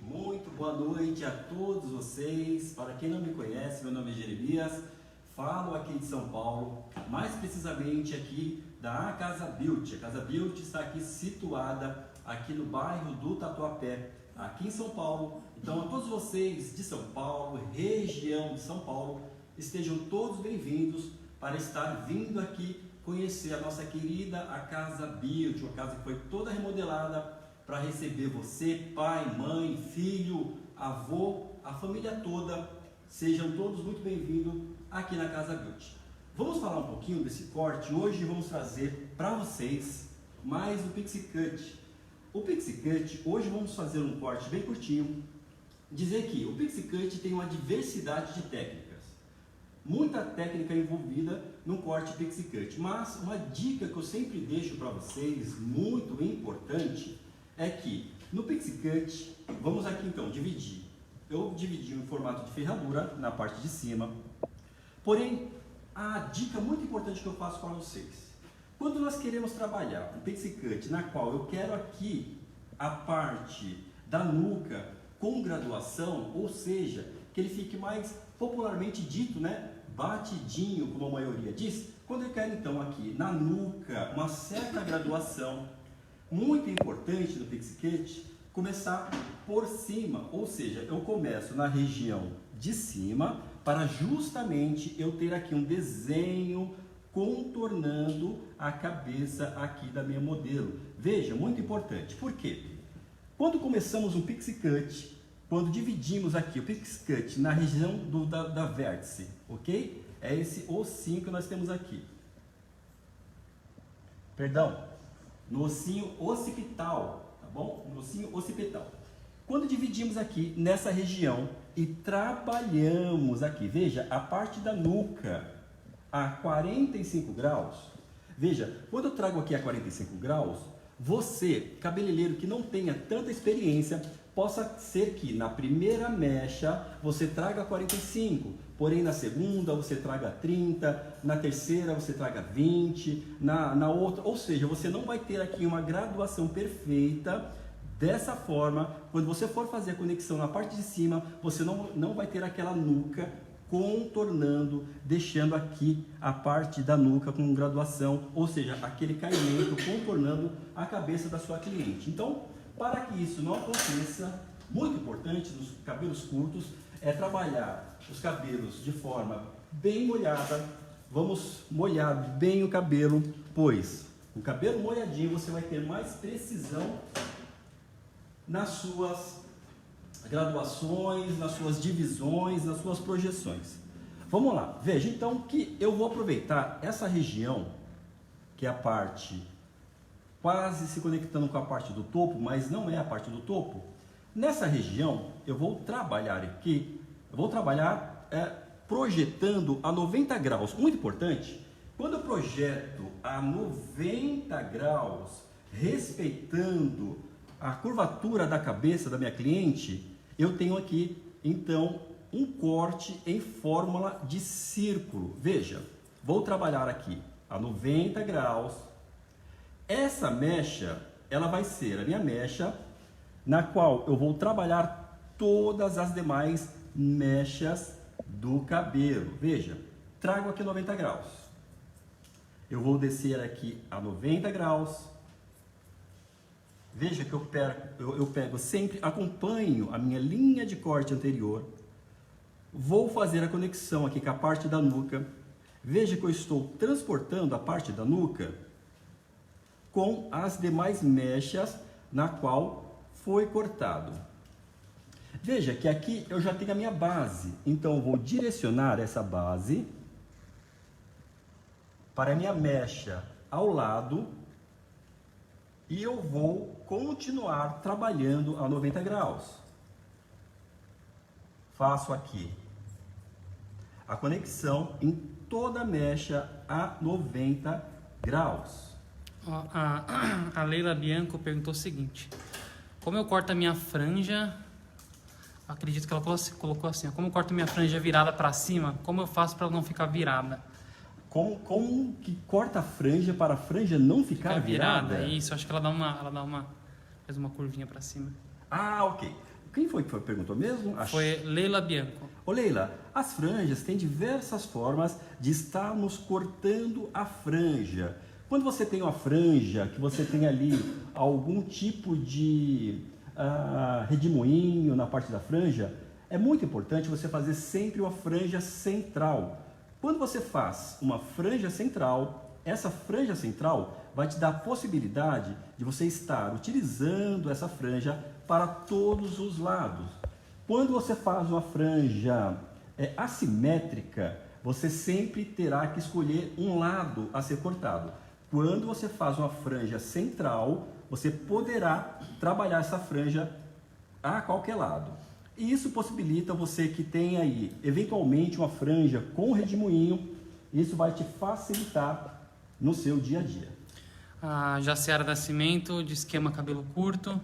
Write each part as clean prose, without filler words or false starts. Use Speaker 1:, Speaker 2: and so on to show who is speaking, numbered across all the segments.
Speaker 1: muito boa noite a todos vocês. Para quem não me conhece, meu nome é Jeremias, falo aqui de São Paulo, mais precisamente aqui da Casa Beauty. A Casa Beauty está aqui situada aqui no bairro do Tatuapé, aqui em São Paulo. Então, a todos vocês de São Paulo, região de São Paulo, estejam todos bem-vindos para estar vindo aqui conhecer a nossa querida a Casa Beauty, uma casa que foi toda remodelada para receber você, pai, mãe, filho, avô, a família toda. Sejam todos muito bem-vindos aqui na Casa Beauty. Vamos falar um pouquinho desse corte. Hoje vamos trazer para vocês mais o Pixie Cut. O Pixie Cut, hoje vamos fazer um corte bem curtinho. Dizer que o Pixie Cut tem uma diversidade de técnicas. Muita técnica envolvida no corte Pixie Cut. Mas uma dica que eu sempre deixo para vocês, muito importante, é que no Pixie Cut, vamos aqui então dividir. Eu dividi em formato de ferradura na parte de cima. Porém, a dica muito importante que eu faço para vocês, quando nós queremos trabalhar um Pixie Cut na qual eu quero aqui a parte da nuca com graduação, ou seja, que ele fique mais popularmente dito, né, batidinho, como a maioria diz, quando eu quero então aqui na nuca uma certa graduação, muito importante no Pixie Cut começar por cima, ou seja, eu começo na região de cima para justamente eu ter aqui um desenho contornando a cabeça aqui da minha modelo. Veja, muito importante, por quê? Quando começamos um Pixie Cut, quando dividimos aqui o Pixie Cut na região da vértice, ok? É esse ossinho que nós temos aqui. Perdão, no ossinho occipital, tá bom? No ossinho occipital. Quando dividimos aqui nessa região e trabalhamos aqui, veja, a parte da nuca a 45 graus, veja, quando eu trago aqui a 45 graus, você, cabeleireiro que não tenha tanta experiência, possa ser que na primeira mecha você traga 45, porém na segunda você traga 30, na terceira você traga 20, na outra, ou seja, você não vai ter aqui uma graduação perfeita. Dessa forma, quando você for fazer a conexão na parte de cima, você não vai ter aquela nuca contornando, deixando aqui a parte da nuca com graduação, ou seja, aquele caimento contornando a cabeça da sua cliente. Então, para que isso não aconteça, muito importante nos cabelos curtos é trabalhar os cabelos de forma bem molhada. Vamos molhar bem o cabelo, pois o cabelo molhadinho você vai ter mais precisão nas suas graduações, nas suas divisões, nas suas projeções. Vamos lá, veja então que eu vou aproveitar essa região, que é a parte quase se conectando com a parte do topo, mas não é a parte do topo. Nessa região eu vou trabalhar aqui, projetando a 90 graus. Muito importante, quando eu projeto a 90 graus, respeitando a curvatura da cabeça da minha cliente, eu tenho aqui então um corte em fórmula de círculo. Veja, vou trabalhar aqui a 90 graus. Essa mecha, ela vai ser a minha mecha na qual eu vou trabalhar todas as demais mechas do cabelo. Veja, trago aqui 90 graus. Eu vou descer aqui a 90 graus. Veja que eu pego sempre, acompanho a minha linha de corte anterior. Vou fazer a conexão aqui com a parte da nuca. Veja que eu estou transportando a parte da nuca com as demais mechas na qual foi cortado. Veja que aqui eu já tenho a minha base, então eu vou direcionar essa base para a minha mecha ao lado e eu vou continuar trabalhando a 90 graus. Faço aqui a conexão em toda a mecha a 90 graus.
Speaker 2: A Leila Bianco perguntou o seguinte: como eu corto a minha franja? Acredito que ela colocou assim: como eu corto a minha franja virada para cima? Como eu faço para ela não ficar virada?
Speaker 1: Como que corta a franja para a franja não ficar virada?
Speaker 2: Isso, acho que ela faz uma curvinha para cima.
Speaker 1: Ah, ok. Quem foi que perguntou mesmo?
Speaker 2: Foi Leila Bianco.
Speaker 1: Ô Leila, as franjas têm diversas formas de estarmos cortando a franja. Quando você tem uma franja, que você tem ali algum tipo de redemoinho na parte da franja, é muito importante você fazer sempre uma franja central. Quando você faz uma franja central, essa franja central vai te dar a possibilidade de você estar utilizando essa franja para todos os lados. Quando você faz uma franja assimétrica, você sempre terá que escolher um lado a ser cortado. Quando você faz uma franja central, você poderá trabalhar essa franja a qualquer lado. E isso possibilita você que tem aí, eventualmente, uma franja com redemoinho. Isso vai te facilitar no seu dia a dia.
Speaker 2: A Jaciara Nascimento, de esquema cabelo curto.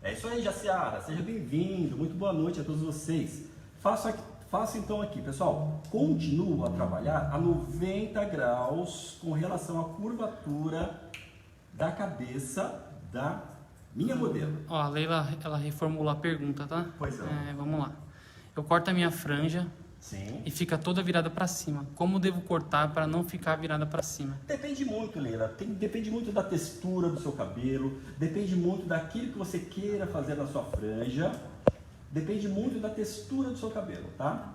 Speaker 1: É isso aí, Jaciara. Seja bem-vindo. Muito boa noite a todos vocês. Faço então aqui, pessoal. Continuo a trabalhar a 90 graus com relação à curvatura da cabeça da minha modelo.
Speaker 2: Ó, a Leila, ela reformulou a pergunta, tá?
Speaker 1: Pois é.
Speaker 2: Vamos lá. Eu corto a minha franja.
Speaker 1: Sim.
Speaker 2: E fica toda virada para cima. Como devo cortar para não ficar virada para cima?
Speaker 1: Depende muito, Leila. Depende muito da textura do seu cabelo. Depende muito daquilo que você queira fazer na sua franja. Depende muito da textura do seu cabelo, tá?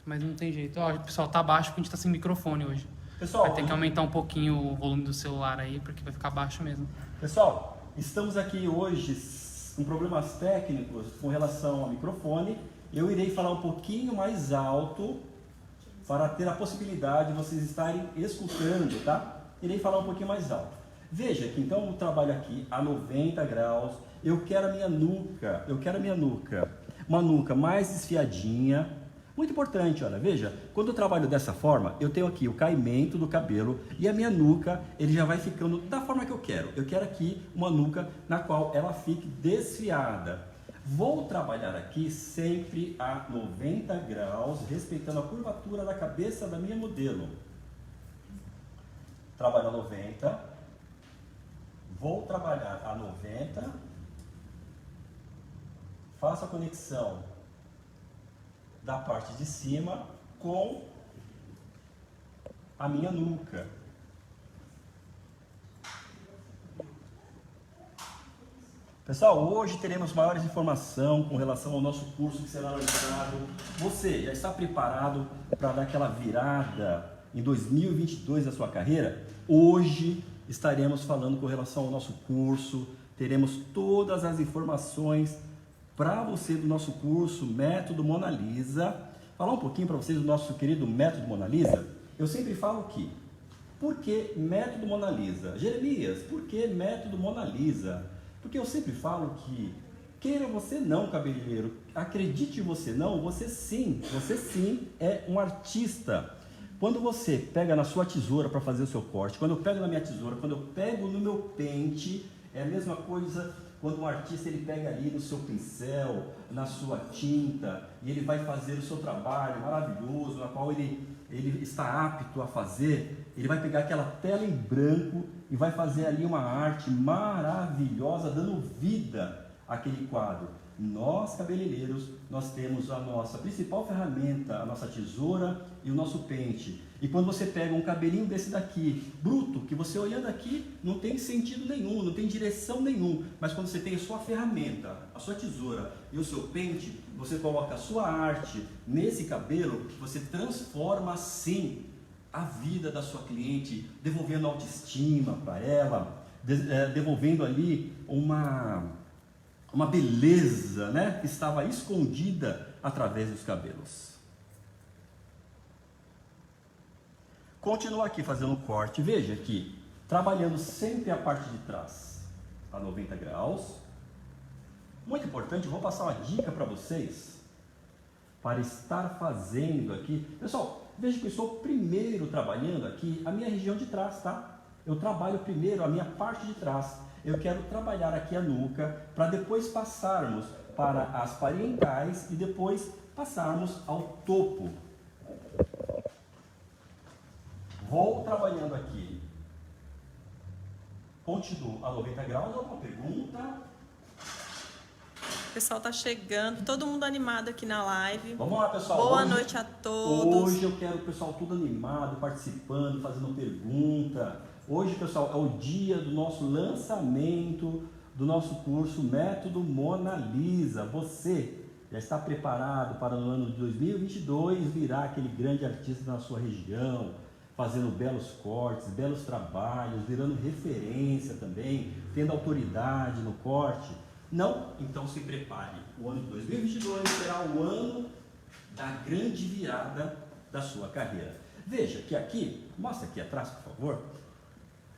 Speaker 2: Mas não tem jeito. Ó, pessoal, tá baixo porque a gente tá sem microfone hoje.
Speaker 1: Pessoal,
Speaker 2: vai ter que aumentar um pouquinho o volume do celular aí, porque vai ficar baixo mesmo.
Speaker 1: Pessoal, estamos aqui hoje com problemas técnicos com relação ao microfone. Eu irei falar um pouquinho mais alto para ter a possibilidade de vocês estarem escutando, tá? Irei falar um pouquinho mais alto. Veja que então eu trabalho aqui a 90 graus. Eu quero a minha nuca, uma nuca mais desfiadinha. Muito importante, olha, veja, quando eu trabalho dessa forma, eu tenho aqui o caimento do cabelo e a minha nuca, ele já vai ficando da forma que eu quero. Eu quero aqui uma nuca na qual ela fique desfiada. Vou trabalhar aqui sempre a 90 graus, respeitando a curvatura da cabeça da minha modelo. Trabalho a 90. Vou trabalhar a 90. Faço a conexão da parte de cima com a minha nuca. Pessoal, hoje teremos maiores informações com relação ao nosso curso que será lançado. Você já está preparado para dar aquela virada em 2022 da sua carreira? Hoje estaremos falando com relação ao nosso curso, teremos todas as informações para você do nosso curso Método Mona Lisa. Falar um pouquinho para vocês do nosso querido Método Mona Lisa. Eu sempre falo que, por que Método Mona Lisa? Jeremias, por que Método Mona Lisa? Porque eu sempre falo que, queira você não, cabeleireiro, acredite você não, você sim é um artista. Quando você pega na sua tesoura para fazer o seu corte, quando eu pego na minha tesoura, quando eu pego no meu pente, é a mesma coisa quando um artista ele pega ali no seu pincel, na sua tinta, e ele vai fazer o seu trabalho maravilhoso, na qual ele está apto a fazer. Ele vai pegar aquela tela em branco e vai fazer ali uma arte maravilhosa, dando vida àquele quadro. Nós, cabeleireiros, nós temos a nossa principal ferramenta, a nossa tesoura e o nosso pente. E quando você pega um cabelinho desse daqui, bruto, que você olhando aqui não tem sentido nenhum, não tem direção nenhum, mas quando você tem a sua ferramenta, a sua tesoura e o seu pente, você coloca a sua arte nesse cabelo, você transforma sim a vida da sua cliente, devolvendo autoestima para ela, devolvendo ali uma beleza, né, que estava escondida através dos cabelos. Continuo aqui fazendo o corte, veja aqui, trabalhando sempre a parte de trás a 90 graus. Muito importante, vou passar uma dica para vocês para estar fazendo aqui. Pessoal, veja que eu estou primeiro trabalhando aqui a minha região de trás, tá? Eu trabalho primeiro a minha parte de trás. Eu quero trabalhar aqui a nuca para depois passarmos para as parietais e depois passarmos ao topo. Vou trabalhando aqui. Continuo a 90 graus. Alguma pergunta?
Speaker 3: O pessoal tá chegando, todo mundo animado aqui na live.
Speaker 1: Vamos lá, pessoal.
Speaker 3: Boa noite a todos.
Speaker 1: Hoje eu quero o pessoal tudo animado, participando, fazendo pergunta. Hoje, pessoal, é o dia do nosso lançamento do nosso curso Método Mona Lisa. Você já está preparado para no ano de 2022 virar aquele grande artista na sua região, fazendo belos cortes, belos trabalhos, virando referência também, tendo autoridade no corte? Não? Então se prepare. O ano de 2022 será o ano da grande virada da sua carreira. Veja que aqui, mostra aqui atrás, por favor.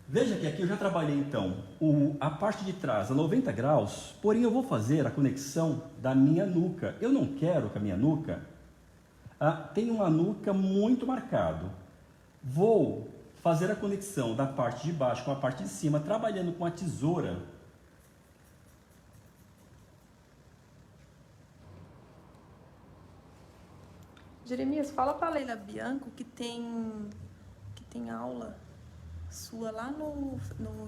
Speaker 1: Veja que aqui eu já trabalhei então a parte de trás a 90 graus, porém eu vou fazer a conexão da minha nuca. Eu não quero que a minha nuca tenha uma nuca muito marcada. Vou fazer a conexão da parte de baixo com a parte de cima, trabalhando com a tesoura.
Speaker 3: Jeremias, fala para a Leila Bianco que tem aula sua lá no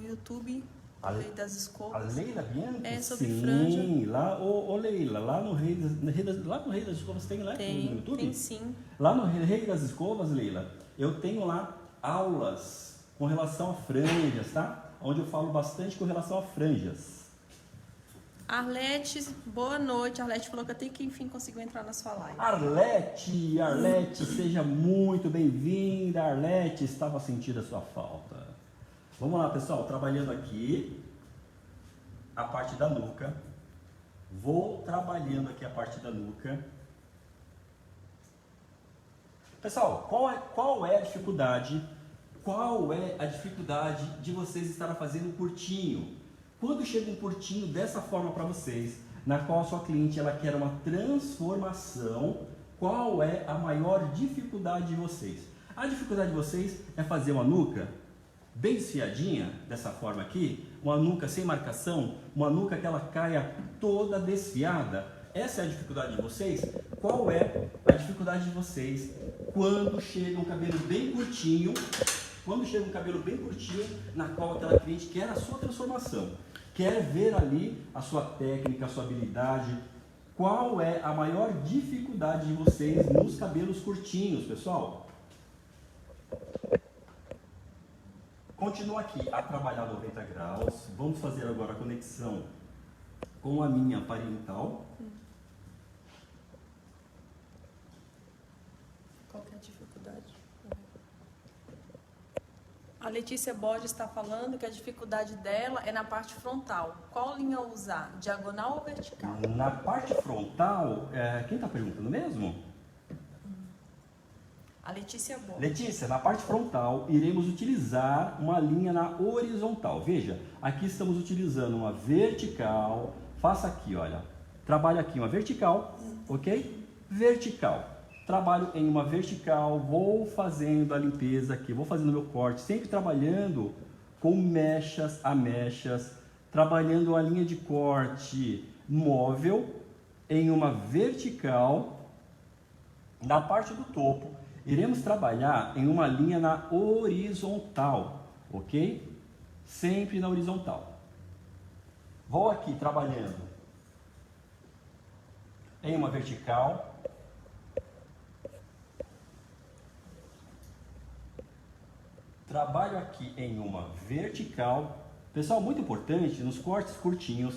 Speaker 3: YouTube, a Lei das Escovas.
Speaker 1: A Leila Bianco?
Speaker 3: É, sobre
Speaker 1: sim,
Speaker 3: franja.
Speaker 1: lá, Leila, lá no Rei das Escovas tem lá no YouTube?
Speaker 3: Tem sim.
Speaker 1: Lá no Rei das Escovas, Leila, eu tenho lá aulas com relação a franjas, tá? Onde eu falo bastante com relação a franjas.
Speaker 3: Arlete, boa noite. Arlete falou que até que enfim conseguiu entrar na sua live.
Speaker 1: Arlete, seja muito bem-vinda. Arlete, estava sentindo a sua falta. Vamos lá, pessoal, trabalhando aqui a parte da nuca. Vou trabalhando aqui a parte da nuca. Pessoal, qual é a dificuldade? Qual é a dificuldade de vocês estarem fazendo um curtinho? Quando chega um curtinho dessa forma para vocês, na qual a sua cliente ela quer uma transformação, qual é a maior dificuldade de vocês? A dificuldade de vocês é fazer uma nuca bem desfiadinha, dessa forma aqui, uma nuca sem marcação, uma nuca que ela caia toda desfiada. Essa é a dificuldade de vocês? Qual é a dificuldade de vocês quando chega um cabelo bem curtinho, na qual aquela cliente quer a sua transformação? Quer ver ali a sua técnica, a sua habilidade. Qual é a maior dificuldade de vocês nos cabelos curtinhos, pessoal? Continua aqui a trabalhar 90 graus. Vamos fazer agora a conexão com a minha parental.
Speaker 3: Qual que é a dificuldade? A Letícia Borges está falando que a dificuldade dela é na parte frontal. Qual linha usar? Diagonal ou vertical?
Speaker 1: Na parte frontal, quem está perguntando mesmo?
Speaker 3: A Letícia Borges.
Speaker 1: Letícia, na parte frontal, iremos utilizar uma linha na horizontal. Veja, aqui estamos utilizando uma vertical. Faça aqui, olha. Trabalho aqui uma vertical, ok? Vertical. Trabalho em uma vertical, vou fazendo a limpeza aqui, vou fazendo meu corte, sempre trabalhando com mechas a mechas, trabalhando a linha de corte móvel em uma vertical. Na parte do topo, iremos trabalhar em uma linha na horizontal, ok? Sempre na horizontal. Vou aqui trabalhando em uma vertical. Trabalho aqui em uma vertical. Pessoal, muito importante, nos cortes curtinhos,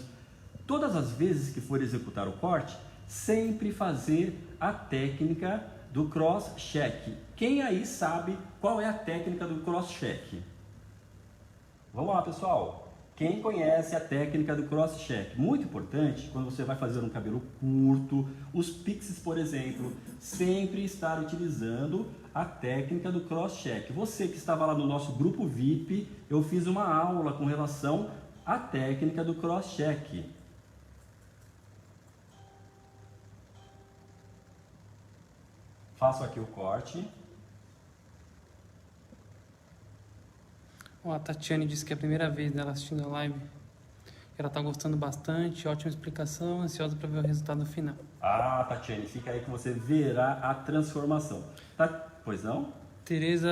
Speaker 1: todas as vezes que for executar o corte, sempre fazer a técnica do cross-check. Quem aí sabe qual é a técnica do cross-check? Vamos lá, pessoal. Quem conhece a técnica do cross-check? Muito importante, quando você vai fazer um cabelo curto, os pixies, por exemplo, sempre estar utilizando a técnica do cross-check. Você que estava lá no nosso grupo VIP, eu fiz uma aula com relação à técnica do cross-check. Faço aqui o corte.
Speaker 2: Ó, a Tatiane disse que é a primeira vez dela assistindo a live. Ela está gostando bastante, ótima explicação, ansiosa para ver o resultado final.
Speaker 1: Ah, Tatiane, fica aí que você verá a transformação. Tá? Pois não?
Speaker 2: Tereza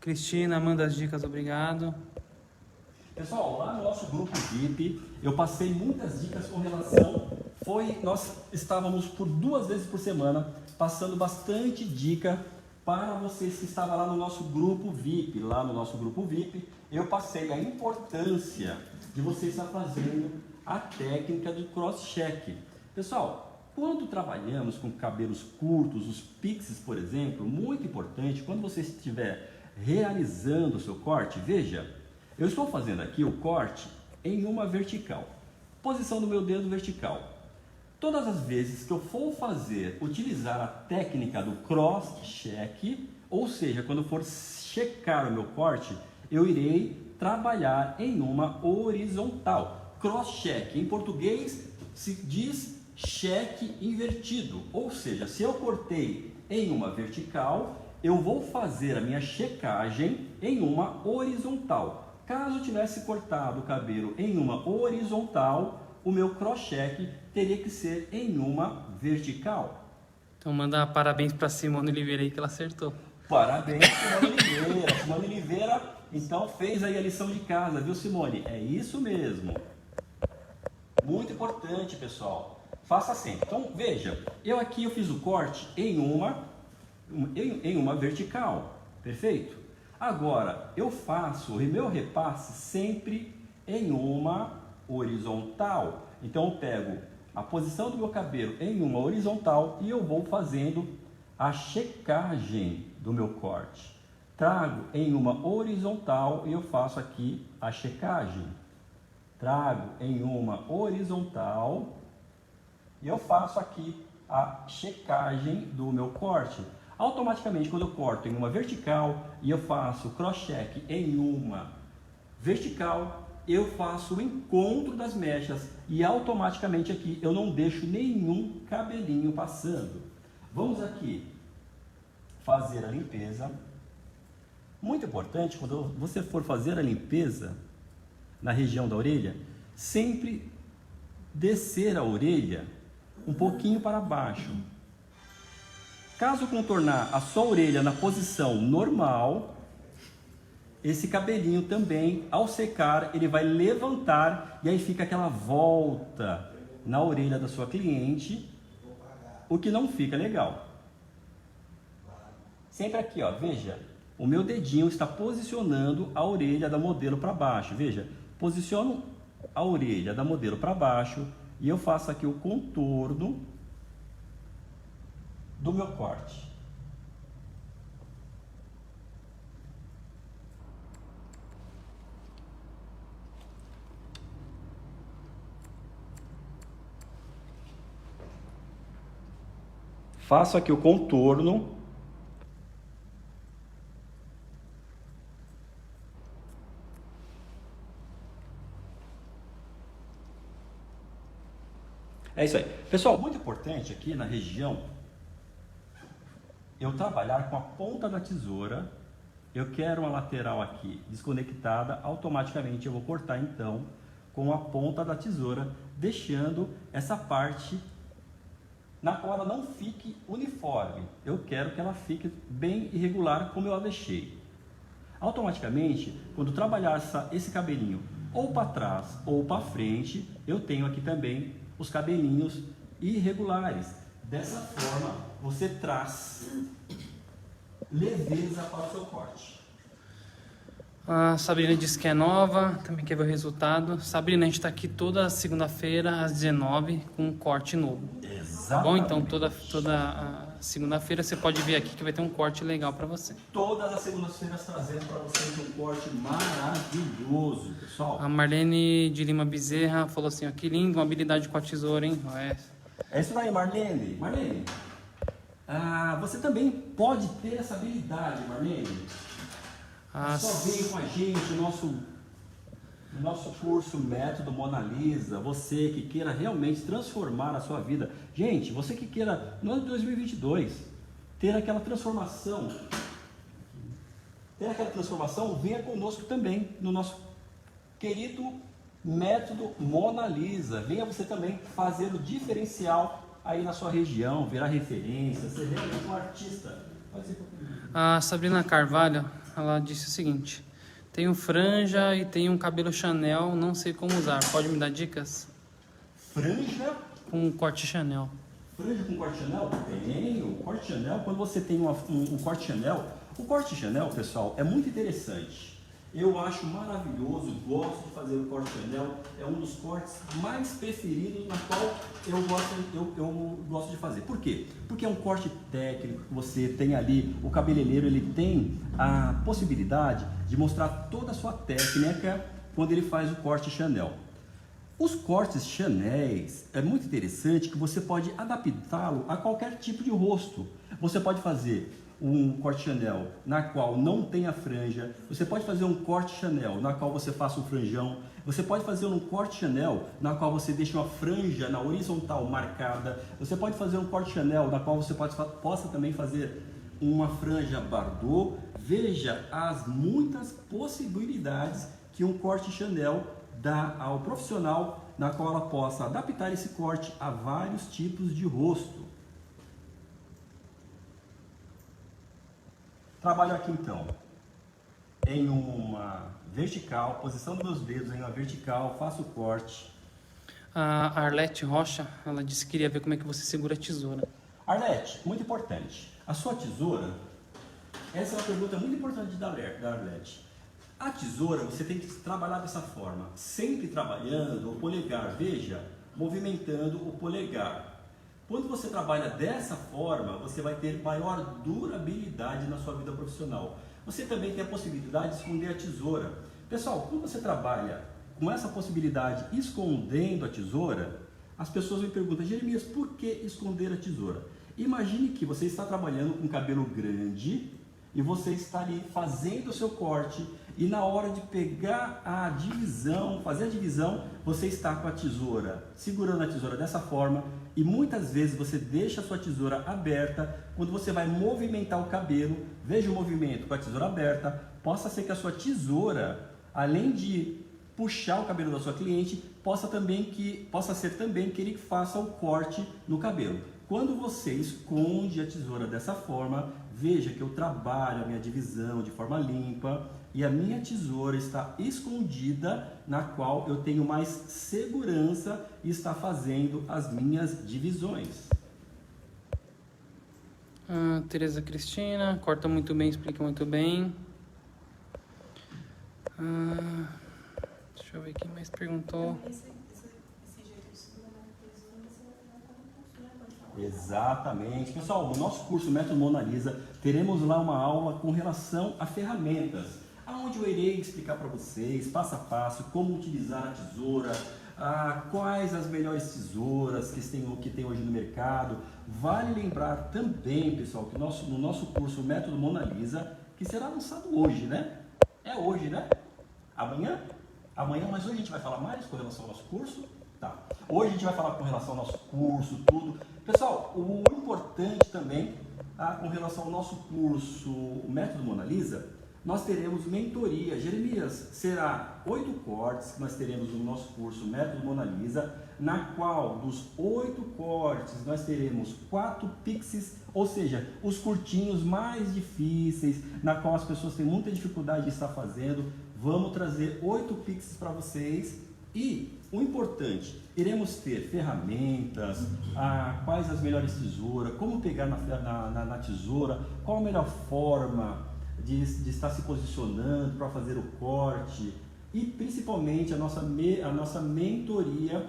Speaker 2: Cristina, manda as dicas, obrigado.
Speaker 1: Pessoal, lá no nosso grupo VIP, eu passei muitas dicas com relação... Nós estávamos por 2 vezes por semana, passando bastante dica para vocês que estavam lá no nosso grupo VIP. Lá no nosso grupo VIP, eu passei a importância de você estar fazendo a técnica do cross-check. Pessoal, quando trabalhamos com cabelos curtos, os pixies, por exemplo, muito importante, quando você estiver realizando o seu corte, veja, eu estou fazendo aqui o corte em uma vertical, posição do meu dedo vertical. Todas as vezes que eu for utilizar a técnica do cross-check, ou seja, quando for checar o meu corte, eu irei trabalhar em uma horizontal. Cross-check, em português, se diz cheque invertido, ou seja, se eu cortei em uma vertical, eu vou fazer a minha checagem em uma horizontal. Caso eu tivesse cortado o cabelo em uma horizontal, o meu cross-check teria que ser em uma vertical.
Speaker 2: Então manda parabéns para Simone Oliveira aí que ela acertou.
Speaker 1: Parabéns, Simone Oliveira. Simone Oliveira, então, fez aí a lição de casa, viu, Simone? É isso mesmo. Muito importante, pessoal. Faça sempre. Então, veja, eu fiz o corte em uma vertical, perfeito? Agora, eu faço o meu repasse sempre em uma horizontal. Então, eu pego a posição do meu cabelo em uma horizontal e eu vou fazendo a checagem do meu corte. Trago em uma horizontal e eu faço aqui a checagem. Trago em uma horizontal e eu faço aqui a checagem do meu corte. Automaticamente, quando eu corto em uma vertical e eu faço cross-check em uma vertical, eu faço o encontro das mechas e automaticamente aqui eu não deixo nenhum cabelinho passando. Vamos aqui fazer a limpeza. Muito importante, quando você for fazer a limpeza na região da orelha, sempre descer a orelha um pouquinho para baixo. Caso contornar a sua orelha na posição normal, esse cabelinho também, ao secar, ele vai levantar e aí fica aquela volta na orelha da sua cliente, o que não fica legal. Sempre aqui, ó, veja, o meu dedinho está posicionando a orelha da modelo para baixo. Veja, posiciono a orelha da modelo para baixo e eu faço aqui o contorno do meu corte. Faço aqui o contorno. É isso aí. Pessoal, muito importante aqui na região, eu trabalhar com a ponta da tesoura. Eu quero uma lateral aqui desconectada, automaticamente eu vou cortar então com a ponta da tesoura, deixando essa parte na qual ela não fique uniforme. Eu quero que ela fique bem irregular como eu a deixei. Automaticamente, quando trabalhar esse cabelinho ou para trás ou para frente, eu tenho aqui também os cabelinhos irregulares. Dessa forma, você traz leveza para o seu corte.
Speaker 2: A Sabrina disse que é nova, também quer ver o resultado. Sabrina, a gente está aqui toda segunda-feira às 19 com um corte novo.
Speaker 1: Exatamente.
Speaker 2: Bom, então toda segunda-feira você pode vir aqui que vai ter um corte legal para você.
Speaker 1: Todas as segundas-feiras trazendo para vocês um corte maravilhoso, pessoal.
Speaker 2: A Marlene de Lima Bezerra falou assim, ó, que lindo, uma habilidade com a tesoura, hein?
Speaker 1: É isso aí, Marlene. Marlene, você também pode ter essa habilidade, Marlene. Só veio com a gente no nosso curso Método Mona Lisa. Você que queira realmente transformar a sua vida. Gente, você que queira, no ano de 2022, ter aquela transformação, venha conosco também no nosso querido Método Mona Lisa. Venha você também fazer o diferencial aí na sua região, virar referência, ser realmente um artista.
Speaker 2: A Sabrina Carvalho, ela disse o seguinte: Tenho franja e tenho um cabelo Chanel, não sei como usar. Pode me dar dicas?
Speaker 1: Franja
Speaker 2: Com corte Chanel.
Speaker 1: Franja com corte Chanel? Tem, o corte Chanel, quando você tem um corte Chanel, o corte Chanel, pessoal, é muito interessante. Eu acho maravilhoso, gosto de fazer o corte Chanel, é um dos cortes mais preferidos na qual eu gosto de fazer. Por quê? Porque é um corte técnico, você tem ali, o cabeleireiro ele tem a possibilidade de mostrar toda a sua técnica quando ele faz o corte Chanel. Os cortes Chanéis é muito interessante que você pode adaptá-lo a qualquer tipo de rosto. Você pode fazer um corte Chanel na qual não tenha franja, você pode fazer um corte Chanel na qual você faça um franjão, você pode fazer um corte Chanel na qual você deixa uma franja na horizontal marcada, você pode fazer um corte Chanel na qual você possa também fazer uma franja Bardot. Veja as muitas possibilidades que um corte Chanel dá ao profissional, na qual ela possa adaptar esse corte a vários tipos de rosto. Trabalho aqui então em uma vertical, posição dos meus dedos em uma vertical, faço o corte.
Speaker 2: A Arlete Rocha, ela disse que queria ver como é que você segura a tesoura.
Speaker 1: Arlete, muito importante, a sua tesoura, essa é uma pergunta muito importante da Arlete. A tesoura você tem que trabalhar dessa forma, sempre trabalhando o polegar, veja, movimentando o polegar. Quando você trabalha dessa forma, você vai ter maior durabilidade na sua vida profissional. Você também tem a possibilidade de esconder a tesoura. Pessoal, quando você trabalha com essa possibilidade escondendo a tesoura, as pessoas me perguntam, Jeremias, por que esconder a tesoura? Imagine que você está trabalhando com cabelo grande e você está ali fazendo o seu corte e na hora de pegar a divisão, fazer a divisão, você está com a tesoura, segurando a tesoura dessa forma e muitas vezes você deixa a sua tesoura aberta. Quando você vai movimentar o cabelo, veja o movimento com a tesoura aberta, possa ser que a sua tesoura, além de puxar o cabelo da sua cliente, possa ser também que ele faça o corte no cabelo. Quando você esconde a tesoura dessa forma, veja que eu trabalho a minha divisão de forma limpa e a minha tesoura está escondida, na qual eu tenho mais segurança e está fazendo as minhas divisões.
Speaker 2: Tereza Cristina, corta muito bem, explica muito bem. Deixa eu ver quem mais perguntou.
Speaker 1: Exatamente. Pessoal, no nosso curso Método Mona Lisa, teremos lá uma aula com relação a ferramentas, onde eu irei explicar para vocês, passo a passo, como utilizar a tesoura, quais as melhores tesouras que tem hoje no mercado. Vale lembrar também, pessoal, que no nosso curso Método Mona Lisa, que será lançado hoje, né? É hoje, né? Amanhã? Amanhã, mas hoje a gente vai falar mais com relação ao nosso curso? Tá. Hoje a gente vai falar com relação ao nosso curso, tudo. Pessoal, o importante também, com relação ao nosso curso, o Método Mona Lisa, nós teremos mentoria. Jeremias, será 8 cortes que nós teremos no nosso curso Método Mona Lisa, na qual dos 8 cortes nós teremos 4 pixies, ou seja, os curtinhos mais difíceis, na qual as pessoas têm muita dificuldade de estar fazendo. Vamos trazer 8 pixies para vocês. E o importante, iremos ter ferramentas, quais as melhores tesouras, como pegar na tesoura, qual a melhor forma de estar se posicionando para fazer o corte e principalmente a nossa mentoria.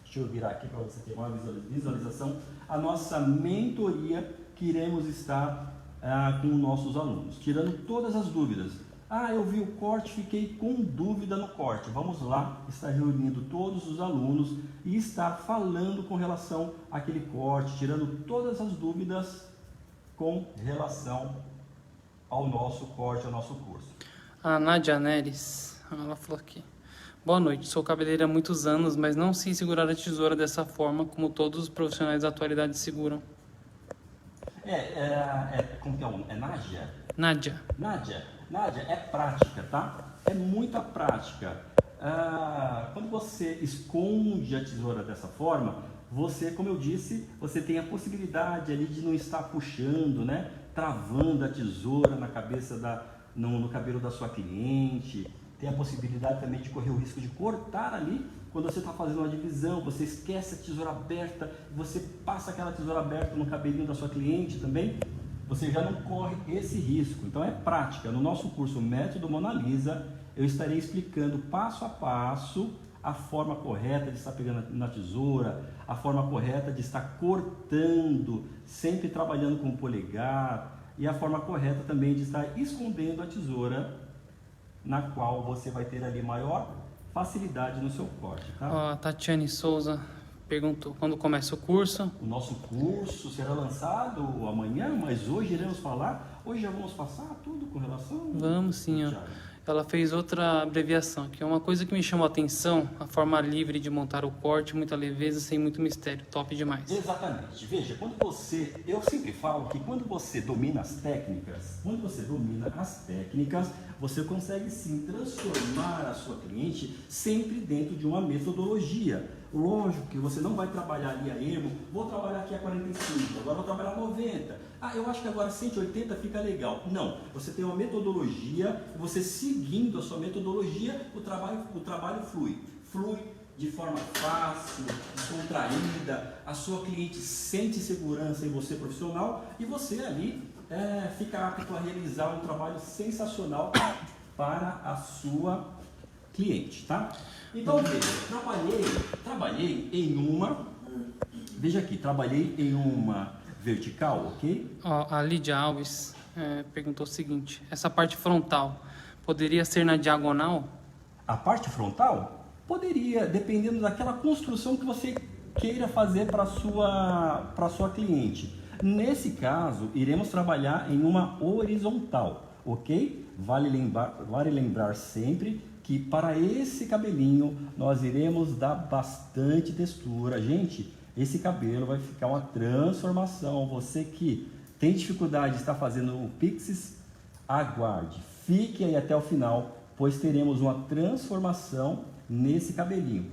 Speaker 1: Deixa eu virar aqui para você ter uma visualização. A nossa mentoria que iremos estar com nossos alunos, tirando todas as dúvidas. Eu vi o corte, fiquei com dúvida no corte. Vamos lá, estar reunindo todos os alunos e estar falando com relação àquele corte, tirando todas as dúvidas com relação ao nosso corte, ao nosso curso.
Speaker 2: A Nádia Neres, ela falou aqui. Boa noite, sou cabeleireira há muitos anos, mas não sei segurar a tesoura dessa forma como todos os profissionais da atualidade seguram.
Speaker 1: Como que é? É Nádia?
Speaker 2: Nádia.
Speaker 1: Nádia, é prática, tá? É muita prática. Quando você esconde a tesoura dessa forma, você, como eu disse, você tem a possibilidade ali de não estar puxando, né? Travando a tesoura na cabeça no cabelo da sua cliente. Tem a possibilidade também de correr o risco de cortar ali. Quando você está fazendo uma divisão, você esquece a tesoura aberta, você passa aquela tesoura aberta no cabelinho da sua cliente também, você já não corre esse risco. Então é prática. No nosso curso Método Mona Lisa, eu estarei explicando passo a passo a forma correta de estar pegando na tesoura, a forma correta de estar cortando, sempre trabalhando com o polegar, e a forma correta também de estar escondendo a tesoura, na qual você vai ter ali maior facilidade no seu corte, tá?
Speaker 2: A Tatiane Souza perguntou quando começa o curso.
Speaker 1: O nosso curso será lançado amanhã, mas hoje iremos falar, hoje já vamos passar tudo com relação...
Speaker 2: Vamos sim, ó. Ela fez outra abreviação, que é uma coisa que me chamou a atenção, a forma livre de montar o corte, muita leveza, sem muito mistério, top demais.
Speaker 1: Exatamente. Veja, eu sempre falo que quando você domina as técnicas, você consegue sim transformar a sua cliente sempre dentro de uma metodologia. Lógico que você não vai trabalhar ali a ermo, vou trabalhar aqui a 45, agora vou trabalhar 90. Eu acho que agora 180 fica legal. Não, você tem uma metodologia, você seguindo a sua metodologia, o trabalho flui. Flui de forma fácil, descontraída, a sua cliente sente segurança em você profissional e você ali fica apto a realizar um trabalho sensacional para a sua cliente, tá? Então, veja, trabalhei em uma, veja aqui, trabalhei em uma vertical, ok?
Speaker 2: A Lídia Alves perguntou o seguinte, essa parte frontal poderia ser na diagonal?
Speaker 1: A parte frontal? Poderia, dependendo daquela construção que você queira fazer para a sua cliente. Nesse caso, iremos trabalhar em uma horizontal, ok? Vale lembrar sempre que para esse cabelinho nós iremos dar bastante textura. Gente, esse cabelo vai ficar uma transformação. Você que tem dificuldade de estar fazendo o Pixies, aguarde. Fique aí até o final, pois teremos uma transformação nesse cabelinho.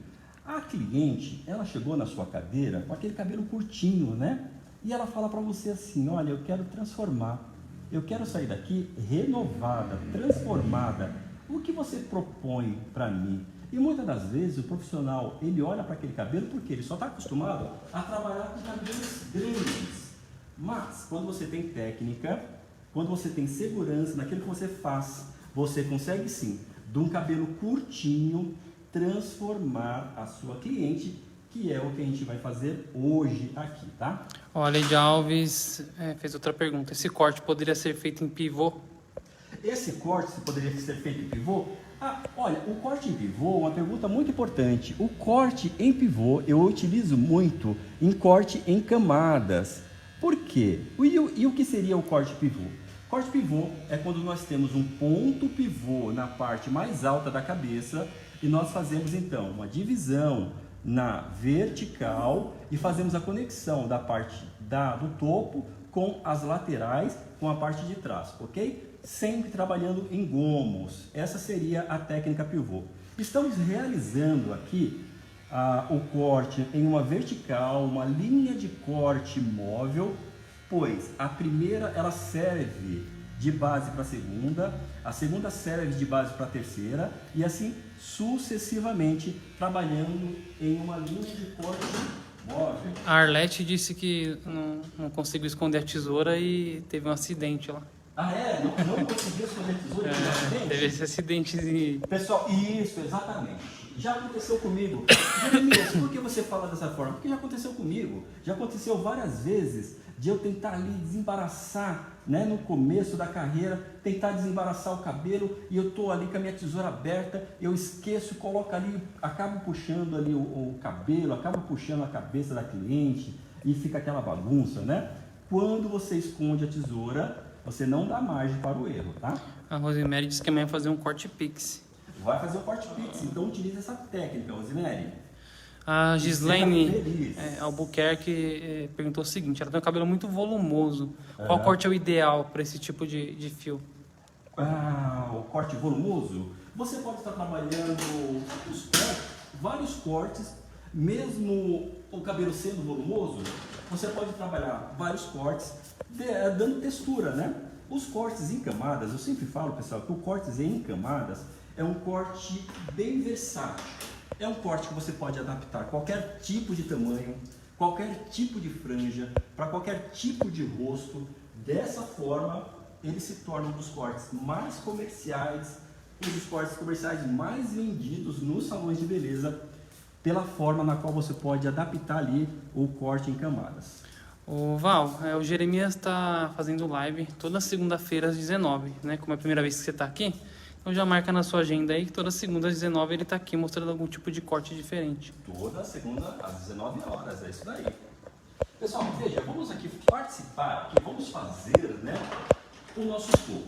Speaker 1: A cliente, ela chegou na sua cadeira com aquele cabelo curtinho, né? E ela fala para você assim, olha, eu quero transformar. Eu quero sair daqui renovada, transformada. O que você propõe para mim? E muitas das vezes o profissional, ele olha para aquele cabelo porque ele só está acostumado a trabalhar com cabelos grandes. Mas, quando você tem técnica, quando você tem segurança naquilo que você faz, você consegue sim, de um cabelo curtinho, transformar a sua cliente, que é o que a gente vai fazer hoje aqui, tá?
Speaker 2: A Lídia Alves fez outra pergunta. Esse corte poderia ser feito em pivô?
Speaker 1: Esse corte poderia ser feito em pivô? Olha, o corte em pivô é uma pergunta muito importante. O corte em pivô eu utilizo muito em corte em camadas. Por quê? E o que seria o corte pivô? Corte pivô é quando nós temos um ponto pivô na parte mais alta da cabeça e nós fazemos então uma divisão na vertical e fazemos a conexão da parte do topo com as laterais, com a parte de trás, ok? Sempre trabalhando em gomos. Essa seria a técnica pivô. Estamos realizando aqui o corte em uma vertical, uma linha de corte móvel, pois a primeira ela serve de base para a segunda serve de base para a terceira e assim sucessivamente trabalhando em uma linha de corte móvel.
Speaker 2: A Arlete disse que não conseguiu esconder a tesoura e teve um acidente lá.
Speaker 1: Não conseguiu esconder a tesoura?
Speaker 2: Teve esse acidente.
Speaker 1: Pessoal, isso, exatamente. Já aconteceu comigo. Jeremias, por que você fala dessa forma? Porque já aconteceu comigo. Já aconteceu várias vezes de eu tentar ali desembaraçar, né, no começo da carreira, tentar desembaraçar o cabelo e eu tô ali com a minha tesoura aberta, eu esqueço, coloco ali, acabo puxando ali o cabelo, acabo puxando a cabeça da cliente e fica aquela bagunça, né? Quando você esconde a tesoura, você não dá margem para o erro, tá?
Speaker 2: A Rosemary disse que amanhã vai fazer um corte pix.
Speaker 1: Vai fazer o corte pix, então utilize essa técnica, Rosemary.
Speaker 2: A Gislaine Albuquerque perguntou o seguinte, ela tem um cabelo muito volumoso. Qual corte é o ideal para esse tipo de fio?
Speaker 1: O corte volumoso? Você pode estar trabalhando vários cortes, mesmo o cabelo sendo volumoso, você pode trabalhar vários cortes, dando textura, né? Os cortes em camadas, eu sempre falo, pessoal, que o cortes em camadas é um corte bem versátil. É um corte que você pode adaptar a qualquer tipo de tamanho, qualquer tipo de franja, para qualquer tipo de rosto. Dessa forma, ele se torna um dos cortes mais comerciais, um dos cortes comerciais mais vendidos nos salões de beleza, pela forma na qual você pode adaptar ali o corte em camadas.
Speaker 2: O Val, o Jeremias está fazendo live toda segunda-feira às 19, né? Como é a primeira vez que você está aqui, então já marca na sua agenda aí que toda segunda às 19 ele está aqui mostrando algum tipo de corte diferente.
Speaker 1: Toda segunda às 19 horas, é isso daí. Pessoal, veja, vamos aqui participar, aqui, vamos fazer, né, o nosso escopo.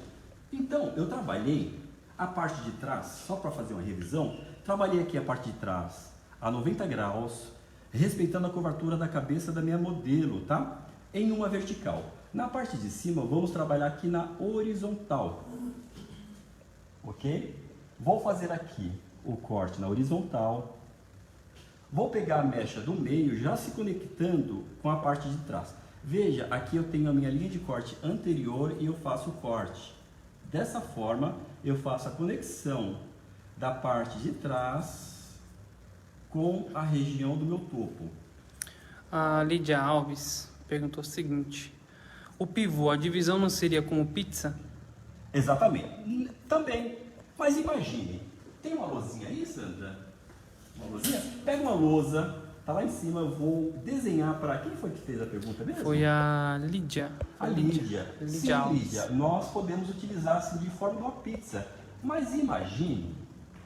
Speaker 1: Então, eu trabalhei a parte de trás, só para fazer uma revisão, trabalhei aqui a parte de trás a 90 graus, respeitando a curvatura da cabeça da minha modelo, tá? Em uma vertical. Na parte de cima, vamos trabalhar aqui na horizontal, ok? Vou fazer aqui o corte na horizontal. Vou pegar a mecha do meio, já se conectando com a parte de trás. Veja, aqui eu tenho a minha linha de corte anterior e eu faço o corte. Dessa forma, eu faço a conexão da parte de trás com a região do meu topo.
Speaker 2: A Lídia Alves perguntou o seguinte: o pivô, a divisão não seria como pizza?
Speaker 1: Exatamente. Também. Mas imagine, tem uma lousinha aí, Sandra? Uma lousinha? Pega uma lousa, tá lá em cima, eu vou desenhar para... Quem foi que fez a pergunta mesmo?
Speaker 2: Foi a Lídia.
Speaker 1: A Lídia. Sim,
Speaker 2: Alves.
Speaker 1: Lídia, nós podemos utilizar assim de forma de uma pizza. Mas imagine,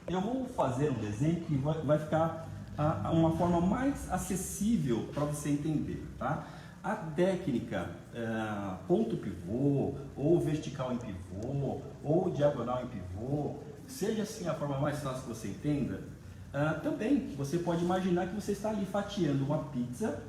Speaker 1: eu vou fazer um desenho que vai ficar uma forma mais acessível para você entender, tá? A técnica ponto pivô, ou vertical em pivô, ou diagonal em pivô, seja assim a forma mais fácil que você entenda, também você pode imaginar que você está ali fatiando uma pizza,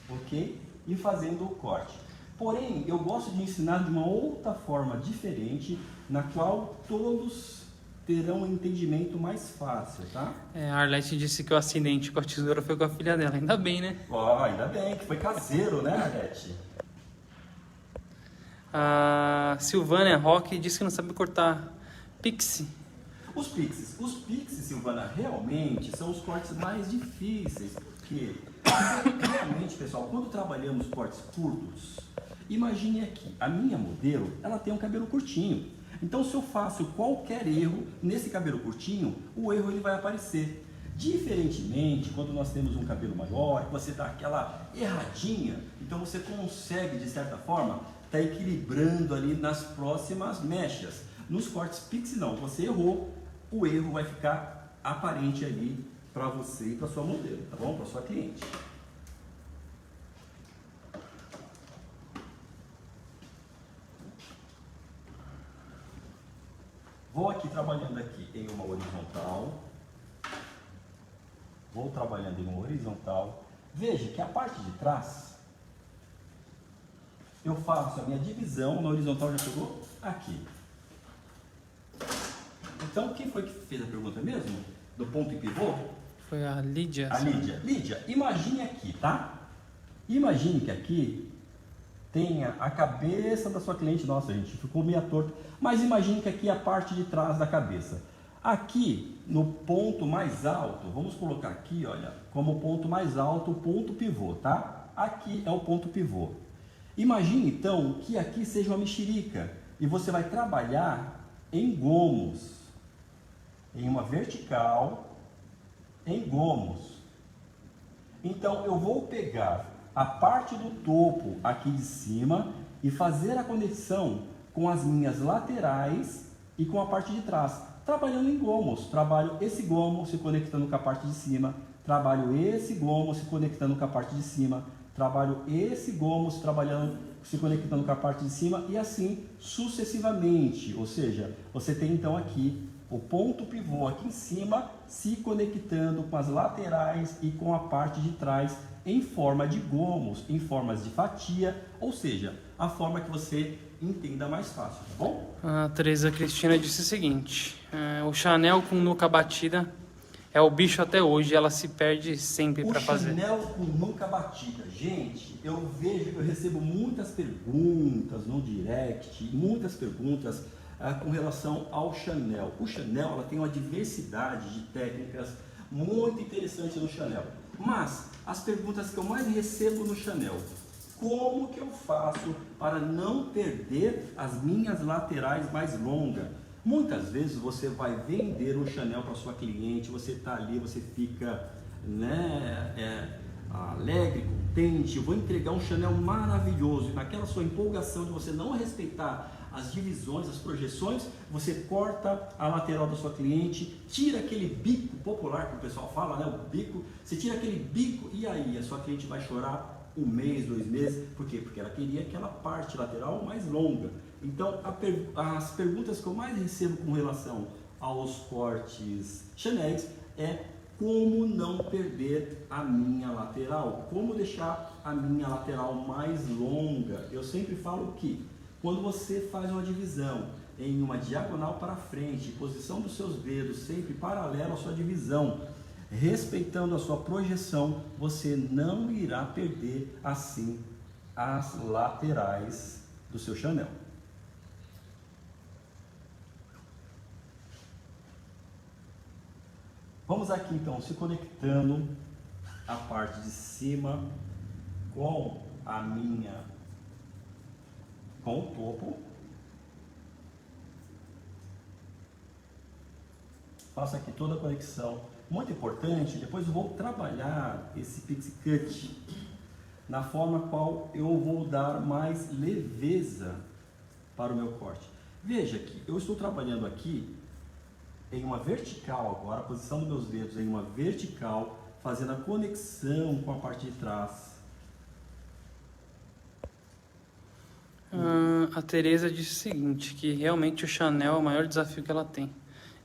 Speaker 1: ok? E fazendo o corte. Porém, eu gosto de ensinar de uma outra forma diferente, na qual todos terão um entendimento mais fácil, tá?
Speaker 2: A Arlete disse que o acidente com a tesoura foi com a filha dela. Ainda bem, né?
Speaker 1: Ainda bem, que foi caseiro, né, Arlete?
Speaker 2: A Silvânia Roque disse que não sabe cortar pixie.
Speaker 1: Os pixies, Silvana, realmente são os cortes mais difíceis, porque realmente, pessoal, quando trabalhamos cortes curtos, imagine aqui, a minha modelo, ela tem um cabelo curtinho. Então, se eu faço qualquer erro nesse cabelo curtinho, o erro ele vai aparecer. Diferentemente, quando nós temos um cabelo maior, você dá aquela erradinha, então você consegue, de certa forma, estar equilibrando ali nas próximas mechas. Nos cortes pixie não, você errou, o erro vai ficar aparente ali para você e para sua modelo, tá bom? Para sua cliente. Vou aqui trabalhando aqui em uma horizontal. Vou trabalhando em uma horizontal. Veja que a parte de trás, eu faço a minha divisão, na horizontal já chegou aqui. Então, quem foi que fez a pergunta mesmo? Do ponto e pivô?
Speaker 2: Foi a Lídia.
Speaker 1: A Lídia. Lídia, imagine aqui, tá? Imagine que aqui tenha a cabeça da sua cliente. Nossa, gente, ficou meio torto. Mas imagine que aqui é a parte de trás da cabeça. Aqui, no ponto mais alto, vamos colocar aqui, olha, como ponto mais alto, o ponto pivô, tá? Aqui é o ponto pivô. Imagine, então, que aqui seja uma mexerica. E você vai trabalhar em gomos. Em uma vertical, em gomos. Então, eu vou pegar a parte do topo aqui de cima e fazer a conexão com as linhas laterais e com a parte de trás, trabalhando em gomos. Trabalho esse gomo se conectando com a parte de cima, trabalho esse gomo se conectando com a parte de cima, trabalho esse gomo se conectando com a parte de cima e assim sucessivamente. Ou seja, você tem então aqui o ponto pivô aqui em cima se conectando com as laterais e com a parte de trás em forma de gomos, em formas de fatia, ou seja, a forma que você entenda mais fácil, tá bom?
Speaker 2: A Teresa Cristina disse o seguinte: o Chanel com nuca batida é o bicho até hoje, ela se perde sempre para fazer.
Speaker 1: Chanel com nunca batida. Gente, eu recebo muitas perguntas no direct, muitas perguntas com relação ao Chanel. O Chanel, ela tem uma diversidade de técnicas muito interessante no Chanel. Mas as perguntas que eu mais recebo no Chanel: como que eu faço para não perder as minhas laterais mais longas? Muitas vezes você vai vender um Chanel para sua cliente, você está ali, você fica, né, alegre, contente, eu vou entregar um Chanel maravilhoso, e naquela sua empolgação de você não respeitar as divisões, as projeções, você corta a lateral da sua cliente, tira aquele bico popular que o pessoal fala, né, o bico, você tira aquele bico e aí a sua cliente vai chorar 1 mês, 2 meses. Por quê? Porque ela queria aquela parte lateral mais longa. Então, as perguntas que eu mais recebo com relação aos cortes Chanel é: como não perder a minha lateral? Como deixar a minha lateral mais longa? Eu sempre falo que quando você faz uma divisão em uma diagonal para frente, posição dos seus dedos sempre paralelo à sua divisão, respeitando a sua projeção, você não irá perder assim as laterais do seu Chanel. Vamos aqui então se conectando a parte de cima com o topo. Faço aqui toda a conexão. Muito importante, depois eu vou trabalhar esse Pixie Cut na forma qual eu vou dar mais leveza para o meu corte. Veja que eu estou trabalhando aqui em uma vertical agora, a posição dos meus dedos em uma vertical, fazendo a conexão com a parte de trás.
Speaker 2: A Tereza disse o seguinte, que realmente o Chanel é o maior desafio que ela tem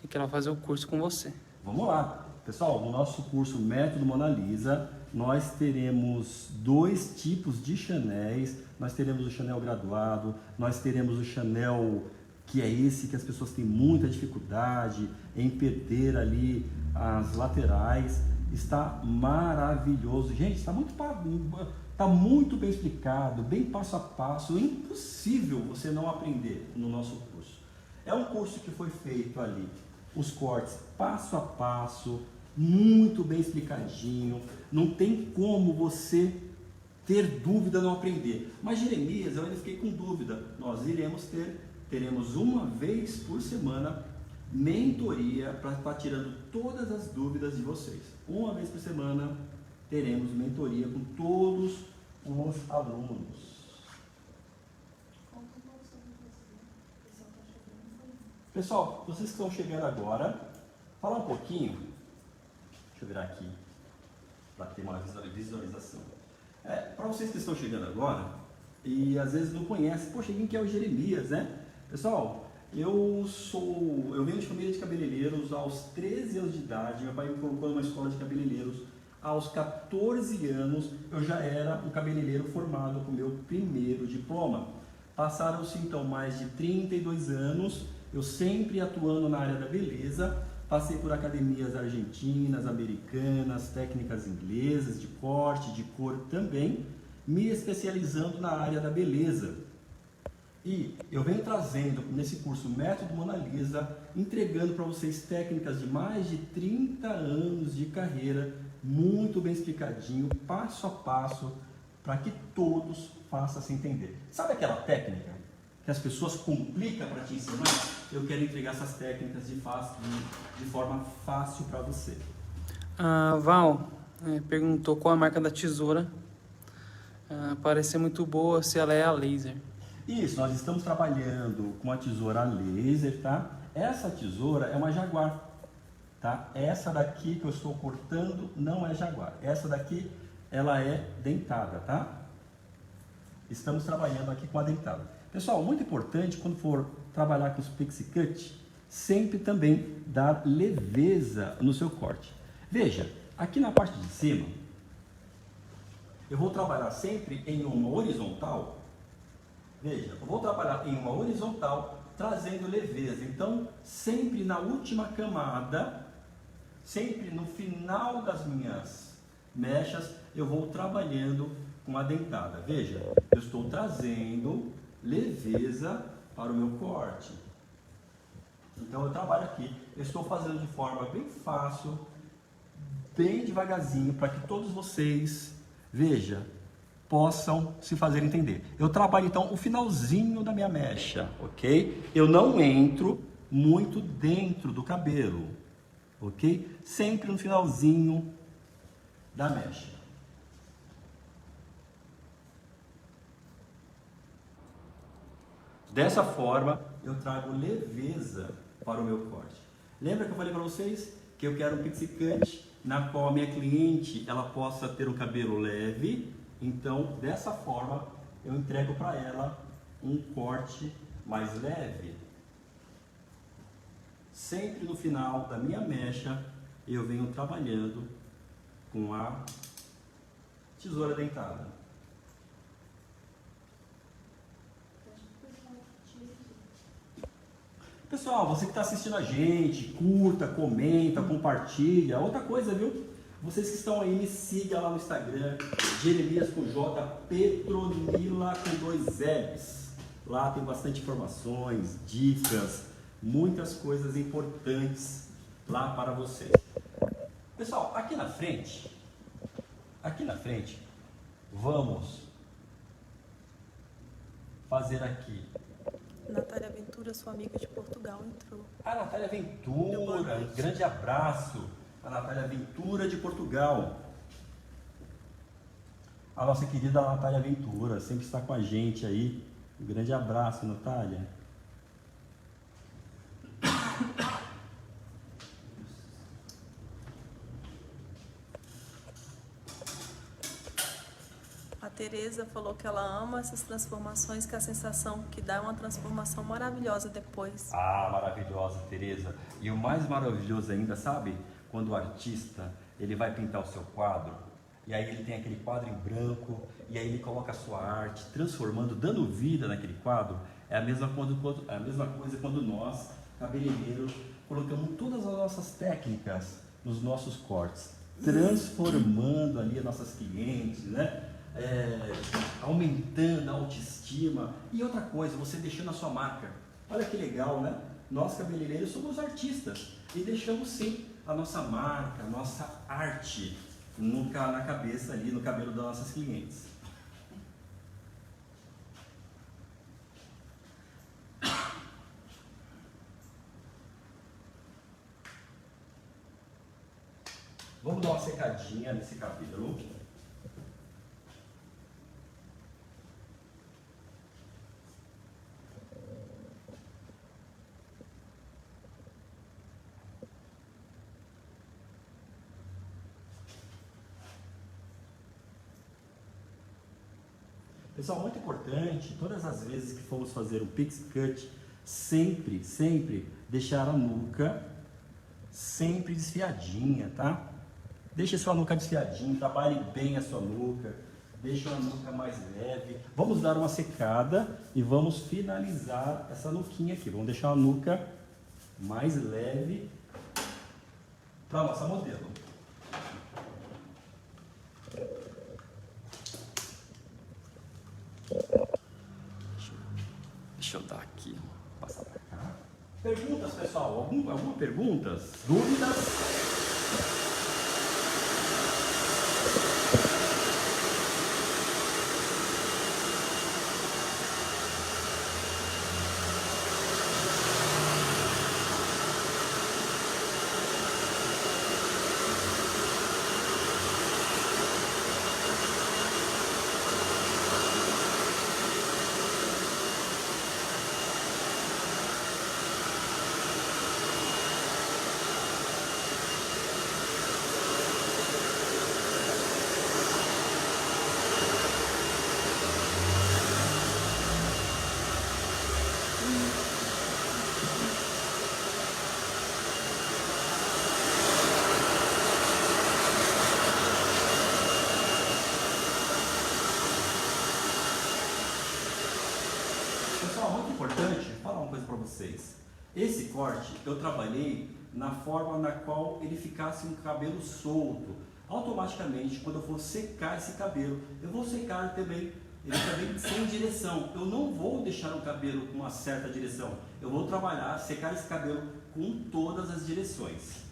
Speaker 2: e que ela vai fazer o curso com você.
Speaker 1: Vamos lá. Pessoal, no nosso curso Método Mona Lisa, nós teremos 2 tipos de Chanéis. Nós teremos o Chanel graduado, nós teremos o Chanel que é esse que as pessoas têm muita dificuldade em perder ali as laterais. Está maravilhoso. Gente, está muito bem explicado, bem passo a passo. É impossível você não aprender no nosso curso. É um curso que foi feito ali, os cortes passo a passo, muito bem explicadinho. Não tem como você ter dúvida não aprender. Mas Jeremias, eu ainda fiquei com dúvida. Nós teremos uma vez por semana mentoria para estar tirando todas as dúvidas de vocês. Uma vez por semana teremos mentoria com todos os alunos. Pessoal, vocês que estão chegando agora, falar um pouquinho. Deixa eu virar aqui para ter uma visualização. Para vocês que estão chegando agora e às vezes não conhecem, poxa, quem que é o Jeremias, né? Pessoal, eu venho de família de cabeleireiros. Aos 13 anos de idade, meu pai me colocou numa escola de cabeleireiros. Aos 14 anos, eu já era um cabeleireiro formado com meu primeiro diploma. Passaram-se então mais de 32 anos, eu sempre atuando na área da beleza. Passei por academias argentinas, americanas, técnicas inglesas, de corte, de cor também, me especializando na área da beleza. E eu venho trazendo nesse curso Método Mona Lisa, entregando para vocês técnicas de mais de 30 anos de carreira, muito bem explicadinho, passo a passo, para que todos façam se entender. Sabe aquela técnica que as pessoas complicam para te ensinar? Eu quero entregar essas técnicas de forma fácil para você.
Speaker 2: A Val perguntou qual a marca da tesoura. Parece ser muito boa, se ela é a laser.
Speaker 1: Isso, nós estamos trabalhando com a tesoura laser, tá? Essa tesoura é uma Jaguar, tá? Essa daqui que eu estou cortando não é Jaguar. Essa daqui, ela é dentada, tá? Estamos trabalhando aqui com a dentada. Pessoal, muito importante quando for trabalhar com os Pixie Cut, sempre também dar leveza no seu corte. Veja, aqui na parte de cima, eu vou trabalhar sempre em uma horizontal. Veja, eu vou trabalhar em uma horizontal, trazendo leveza. Então, sempre na última camada, sempre no final das minhas mechas, eu vou trabalhando com a dentada. Veja, eu estou trazendo leveza para o meu corte. Então eu trabalho aqui, eu estou fazendo de forma bem fácil, bem devagarzinho, para que todos vocês, veja, possam se fazer entender. Eu trabalho então o finalzinho da minha mecha, ok? Eu não entro muito dentro do cabelo, ok? Sempre no finalzinho da mecha. Dessa forma, eu trago leveza para o meu corte. Lembra que eu falei para vocês que eu quero um pixie cut na qual a minha cliente ela possa ter um cabelo leve? Então, dessa forma, eu entrego para ela um corte mais leve. Sempre no final da minha mecha, eu venho trabalhando com a tesoura dentada. Pessoal, você que está assistindo a gente, curta, comenta, compartilha. Outra coisa, viu? Vocês que estão aí, me sigam lá no Instagram, Jeremias com J, Petronila com 2 L's. Lá tem bastante informações, dicas, muitas coisas importantes lá para vocês. Pessoal, aqui na frente, vamos fazer aqui.
Speaker 3: Natália Ventura, sua amiga de Portugal, entrou.
Speaker 1: A Natália Ventura, um grande abraço. A Natália Ventura de Portugal. A nossa querida Natália Ventura, sempre está com a gente aí. Um grande abraço, Natália.
Speaker 3: A Tereza falou que ela ama essas transformações, que a sensação que dá é uma transformação maravilhosa depois.
Speaker 1: Ah, maravilhosa, Tereza. E o mais maravilhoso ainda, sabe? Quando o artista, ele vai pintar o seu quadro, e aí ele tem aquele quadro em branco, e aí ele coloca a sua arte, transformando, dando vida naquele quadro. É a mesma coisa quando nós, cabeleireiros, colocamos todas as nossas técnicas nos nossos cortes, transformando ali as nossas clientes, né? Aumentando a autoestima. E outra coisa, você deixando a sua marca. Olha que legal, né? Nós cabeleireiros somos artistas e deixamos sim a nossa marca, a nossa arte na cabeça ali, no cabelo das nossas clientes. Vamos dar uma secadinha nesse cabelo. Pessoal, muito importante, todas as vezes que formos fazer um pixie cut, sempre deixar a nuca sempre desfiadinha, tá? Deixe a sua nuca desfiadinha, trabalhe bem a sua nuca, deixe a nuca mais leve. Vamos dar uma secada e vamos finalizar essa nuquinha aqui. Vamos deixar a nuca mais leve para a nossa modelo. Deixa eu dar aqui, passar para cá. Perguntas, pessoal? Alguma perguntas? Dúvidas? Pessoal, muito importante falar uma coisa para vocês. Esse corte eu trabalhei na forma na qual ele ficasse um cabelo solto. Automaticamente, quando eu for secar esse cabelo, eu vou secar também, ele também sem direção. Eu não vou deixar o cabelo com uma certa direção. Eu vou trabalhar, secar esse cabelo com todas as direções.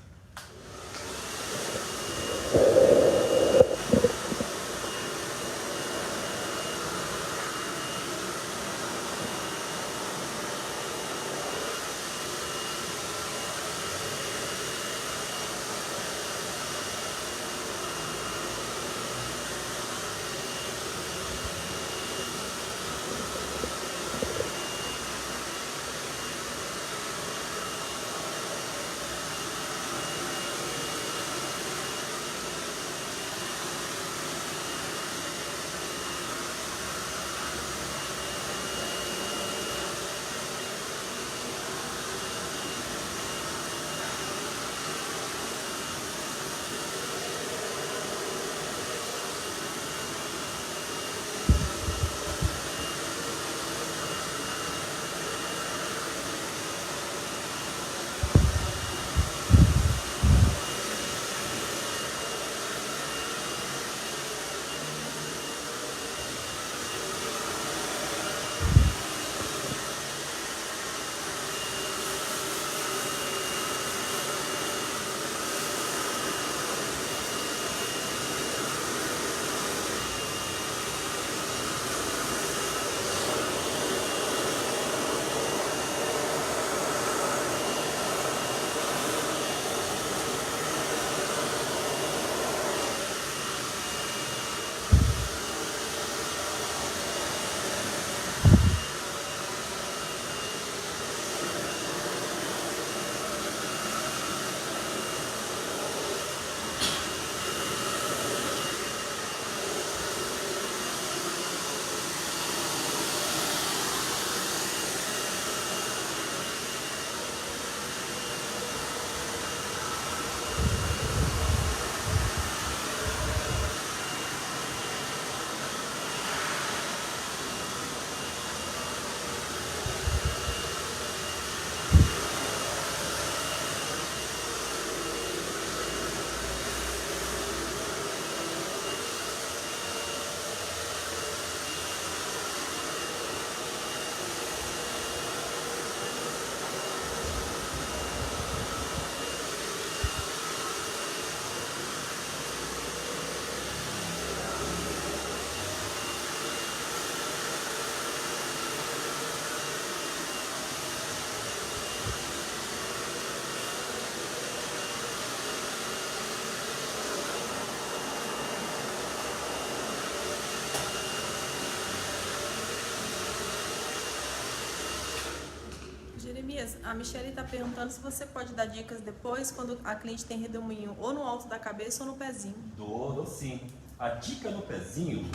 Speaker 3: Jeremias, a Michelle está perguntando se você pode dar dicas depois quando a cliente tem redemoinho ou no alto da cabeça ou no pezinho.
Speaker 1: Dou sim. A dica no pezinho.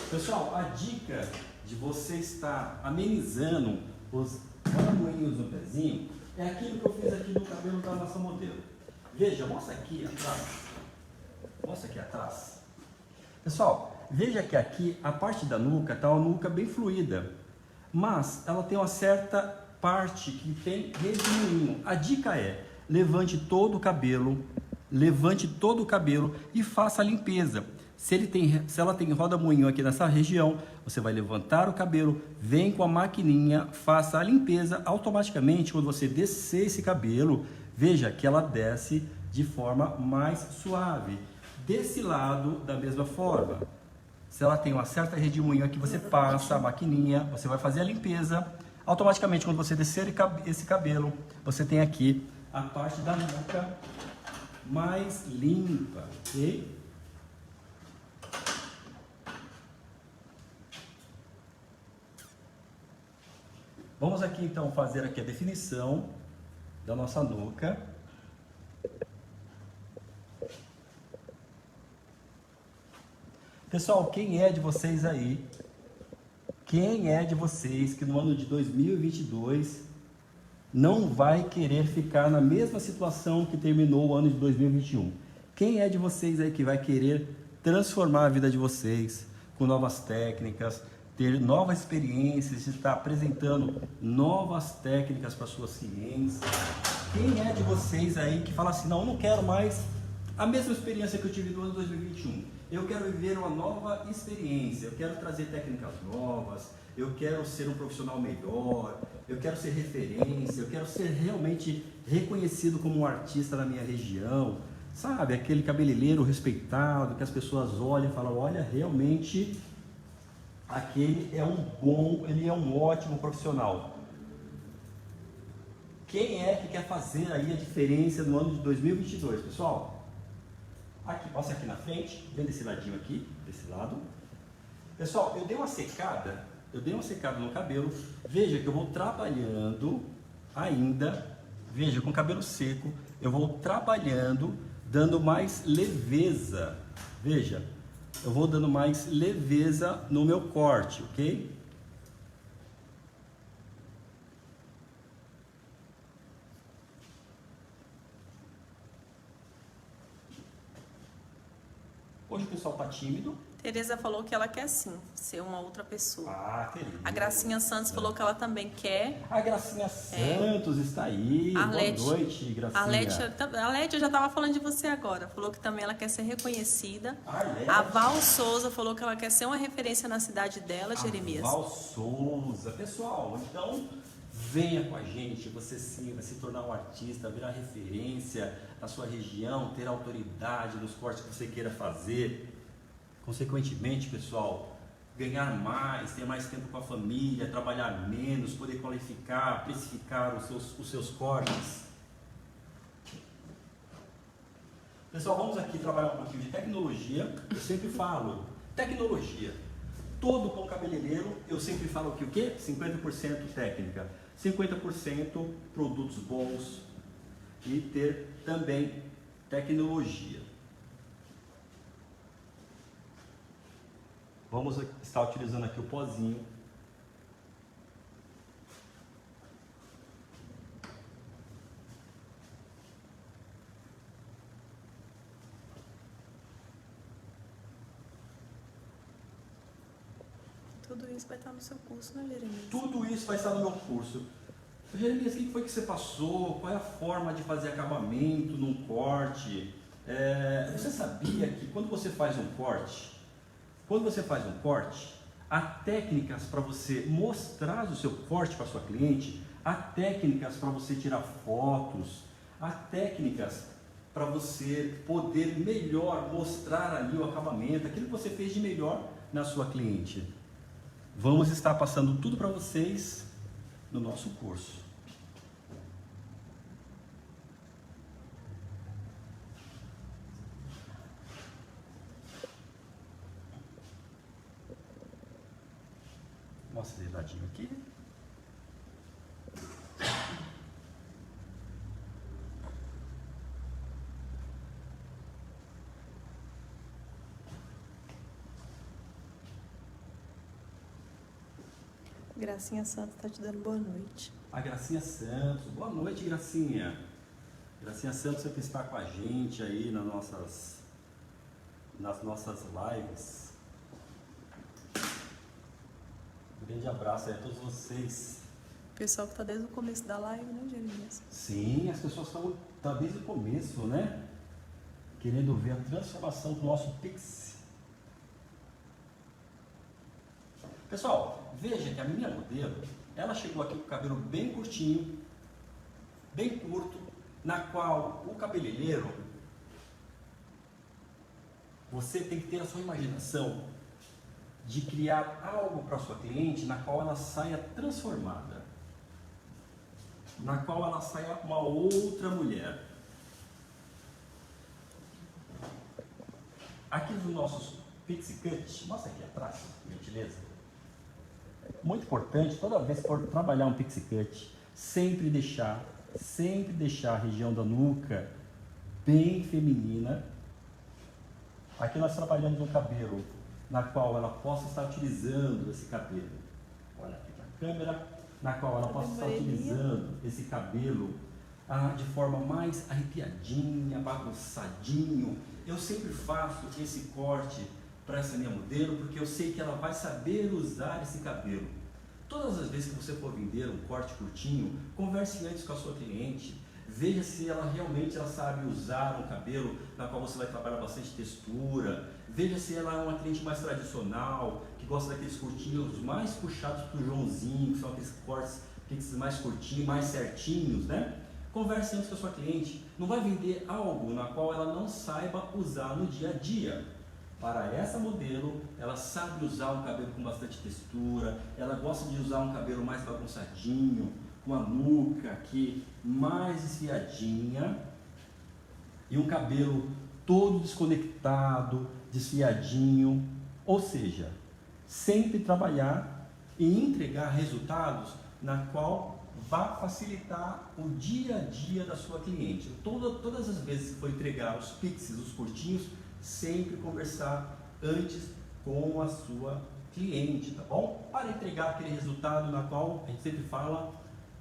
Speaker 1: Pessoal, a dica de você estar amenizando os redemoinhos no pezinho é aquilo que eu fiz aqui no cabelo da nossa modelo. Veja, mostra aqui atrás. Mostra aqui atrás. Pessoal, veja que aqui a parte da nuca está uma nuca bem fluida, mas ela tem uma certa parte que tem redemoinho. A dica é: levante todo o cabelo e faça a limpeza. Se ela tem roda-moinho aqui nessa região, você vai levantar o cabelo, vem com a maquininha, faça a limpeza. Automaticamente, quando você descer esse cabelo, veja que ela desce de forma mais suave. Desse lado, da mesma forma. Se ela tem uma certa redemoinho aqui, você passa a maquininha, você vai fazer a limpeza. Automaticamente, quando você descer esse cabelo, você tem aqui a parte da nuca mais limpa, ok? Vamos aqui então fazer aqui a definição da nossa nuca. Pessoal, quem é de vocês aí? Quem é de vocês que no ano de 2022 não vai querer ficar na mesma situação que terminou o ano de 2021? Quem é de vocês aí que vai querer transformar a vida de vocês com novas técnicas, ter novas experiências, estar apresentando novas técnicas para suas clientes? Quem é de vocês aí que fala assim, não, eu não quero mais a mesma experiência que eu tive no ano 2021. Eu quero viver uma nova experiência, eu quero trazer técnicas novas, eu quero ser um profissional melhor, eu quero ser referência, eu quero ser realmente reconhecido como um artista na minha região. Sabe, aquele cabeleireiro respeitado, que as pessoas olham e falam, olha, realmente aquele é um bom, ele é um ótimo profissional. Quem é que quer fazer aí a diferença no ano de 2022, pessoal? Aqui, passa aqui na frente, vem desse ladinho aqui, desse lado. Pessoal, eu dei uma secada no cabelo. Veja que eu vou trabalhando ainda, veja, com o cabelo seco, eu vou trabalhando, dando mais leveza. Veja, eu vou dando mais leveza no meu corte, ok? Hoje o pessoal tá tímido.
Speaker 3: Tereza falou que ela quer sim ser uma outra pessoa.
Speaker 1: Ah, Tereza.
Speaker 3: A Gracinha Santos falou que ela também quer.
Speaker 1: A Gracinha Santos está aí.
Speaker 3: Arlete.
Speaker 1: Boa noite, Gracinha.
Speaker 3: A Lete, eu já estava falando de você agora. Falou que também ela quer ser reconhecida.
Speaker 1: Arlete.
Speaker 3: A Val Souza falou que ela quer ser uma referência na cidade dela, Jeremias.
Speaker 1: Val Souza. Pessoal, então venha com a gente. Você sim vai se tornar um artista, virar referência na sua região, ter autoridade nos cortes que você queira fazer. Consequentemente, pessoal, ganhar mais, ter mais tempo com a família, trabalhar menos, poder qualificar, precificar os seus cortes. Pessoal, vamos aqui trabalhar um pouquinho de tecnologia. Eu sempre falo, tecnologia. Todo bom cabeleireiro, eu sempre falo que o quê? 50% técnica, 50% produtos bons e ter também tecnologia. Vamos estar utilizando aqui o pozinho.
Speaker 3: Tudo isso vai estar no seu curso, né, Jeremias?
Speaker 1: Tudo isso vai estar no meu curso. Jeremias, o que foi que você passou? Qual é a forma de fazer acabamento num corte? Você sabia que quando você faz um corte, há técnicas para você mostrar o seu corte para sua cliente, há técnicas para você tirar fotos, há técnicas para você poder melhor mostrar ali o acabamento, aquilo que você fez de melhor na sua cliente. Vamos estar passando tudo para vocês no nosso curso. Mostra esse ladinho aqui.
Speaker 3: Gracinha Santos está te dando boa noite.
Speaker 1: A Gracinha Santos. Boa noite, Gracinha. Gracinha Santos sempre está com a gente aí nas nossas lives. Um grande abraço aí a todos vocês.
Speaker 3: O pessoal que está desde o começo da live, né, Jeremias?
Speaker 1: Sim, as pessoas estão desde o começo, né? Querendo ver a transformação do nosso Pix. Pessoal, veja que a minha modelo, ela chegou aqui com o cabelo bem curtinho, bem curto, na qual o cabeleireiro, você tem que ter a sua imaginação de criar algo para a sua cliente na qual ela saia transformada, na qual ela saia uma outra mulher. Aqui nos nossos Pixie Cut, mostra aqui atrás, por gentileza. Muito importante, toda vez que for trabalhar um Pixie Cut, sempre deixar a região da nuca bem feminina. Aqui nós trabalhamos um cabelo na qual ela possa estar utilizando esse cabelo. Olha aqui para a câmera, na qual ela possa estar utilizando esse cabelo de forma mais arrepiadinha, bagunçadinho. Eu sempre faço esse corte para essa minha modelo, porque eu sei que ela vai saber usar esse cabelo. Todas as vezes que você for vender um corte curtinho, converse antes com a sua cliente, veja se ela realmente sabe usar um cabelo na qual você vai trabalhar bastante textura, veja se ela é uma cliente mais tradicional, que gosta daqueles curtinhos mais puxados para o Joãozinho, que são aqueles cortes mais curtinhos, mais certinhos, né? Converse antes com a sua cliente, não vai vender algo na qual ela não saiba usar no dia a dia. Para essa modelo, ela sabe usar um cabelo com bastante textura, ela gosta de usar um cabelo mais bagunçadinho, com a nuca aqui mais desfiadinha e um cabelo todo desconectado, desfiadinho, ou seja, sempre trabalhar e entregar resultados na qual vá facilitar o dia a dia da sua cliente. Todas as vezes que for entregar os pixies, os curtinhos, sempre conversar antes com a sua cliente, tá bom? Para entregar aquele resultado na qual a gente sempre fala,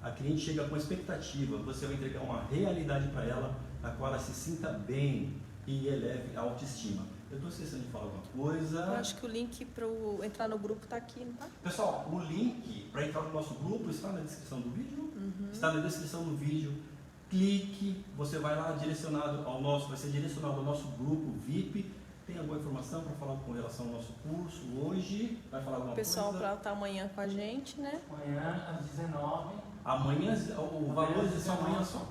Speaker 1: a cliente chega com expectativa, você vai entregar uma realidade para ela, na qual ela se sinta bem e eleve a autoestima. Eu estou esquecendo de falar alguma coisa.
Speaker 3: Eu acho que o link para entrar no grupo está aqui, não está?
Speaker 1: Pessoal, o link para entrar no nosso grupo está na descrição do vídeo. Está na descrição do vídeo. Clique, você vai lá direcionado ao nosso, vai ser direcionado ao nosso grupo VIP. Tem alguma informação para falar com relação ao nosso curso hoje? Vai falar alguma coisa?
Speaker 3: O pessoal para estar amanhã com a gente, né?
Speaker 2: Amanhã às 19.
Speaker 1: Amanhã, o valor é só amanhã só.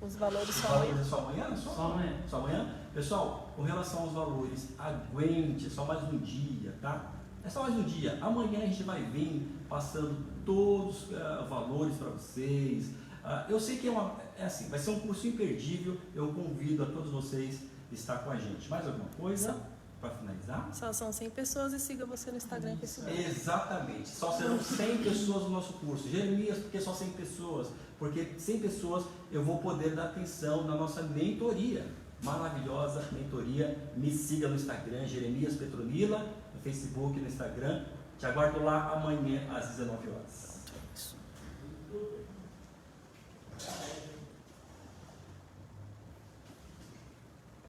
Speaker 3: Os valores
Speaker 1: Os
Speaker 3: só
Speaker 1: valores
Speaker 3: amanhã.
Speaker 1: é só amanhã?
Speaker 2: Só amanhã.
Speaker 1: Só amanhã? Pessoal, com relação aos valores, aguente, é só mais um dia, tá? É só mais um dia. Amanhã a gente vai vir passando todos os valores para vocês. Eu sei que é assim, vai ser um curso imperdível. Eu convido a todos vocês a estar com a gente. Mais alguma coisa para finalizar?
Speaker 3: Só são 100 pessoas e siga você no Instagram com esse nome.
Speaker 1: Exatamente, só serão 100 pessoas no nosso curso. Jeremias, por que só 100 pessoas? Porque 100 pessoas eu vou poder dar atenção na nossa mentoria, maravilhosa mentoria. Me siga no Instagram, Jeremias Petronila, no Facebook, no Instagram. Te aguardo lá amanhã às 19 horas.